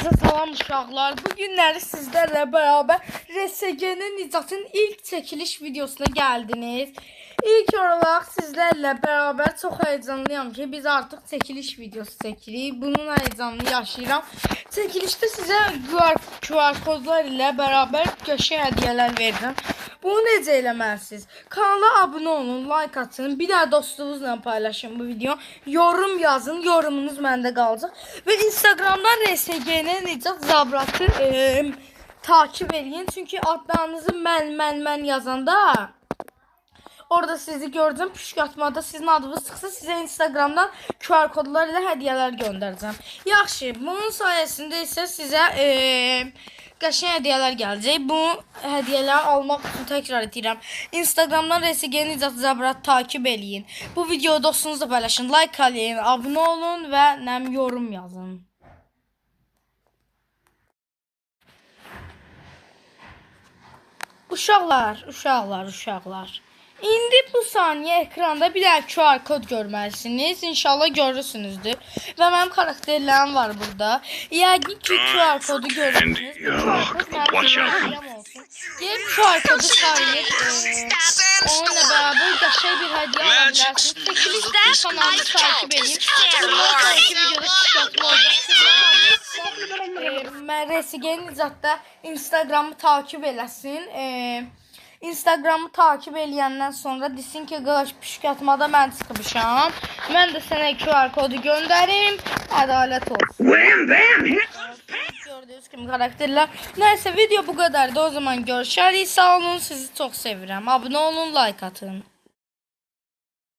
Hepinize salam uşaqlar. Bugünləri sizlərlə beraber RSG'nin Nicat'ın ilk çekiliş videosuna geldiniz. İlk olarak sizlərlə beraber çok heyecanlıyam ki biz artık çekiliş videosu çekirik. Bunun heyecanını yaşayıram. Çekilişte size QR kodlar ile beraber köşe hediyeler vereceğim. Bunu necə eləməlisiniz? Kanala abone olun, like atın, bir daha dostunuzla paylaşın bu video. Yorum yazın, yorumunuz məndə qalacaq. Və Instagramdan RSG'nin Nicat Zabratı takip edin. Çünki adlarınızı mən yazanda orada sizi görəcəm. Püşkatmada sizin adınız çıxsa sizə Instagramdan QR kodlar ilə hədiyələr göndərəcəm. Yaxşı, bunun sayəsində isə sizə qəşəng hədiyələr gələcək. Bu hədiyələri almaq üçün təkrar edirəm. Instagramdan RSG'nin Nicat Zabrat takip eləyin. Bu videoyu dostunuzla paylaşın, like eləyin, abunə olun və yorum yazın. Uşaqlar. İndi bu saniye ekranda bir dənə QR kod görməlisiniz. İnşallah görürsünüzdür. Və mənim karakterlərim var burada. Yəqin ki QR kodu görürsünüz. Bu QR kod mənim olsun. Gelin QR kodu tarayıp onunla beraber qəşəng bir hediye alabilirsiniz. Çəkilişdə kanalımı takip edin. Bundan sonraki videoda şikayətli olacaqsınız. Mən RSG'nin Nicat'da Instagram'ı takip eləsin. Instagram'ı takip eləyəndən sonra desin ki qalaş püşkatmada mən çıxmışam. Mən də sənə QR kodu göndərim. Ədalət olsun. Gördüğünüz kimi karakterler. Neyse video bu kadardı. O zaman görüşərik. Sağ olun. Sizi çok sevirəm. Abunə olun, like atın.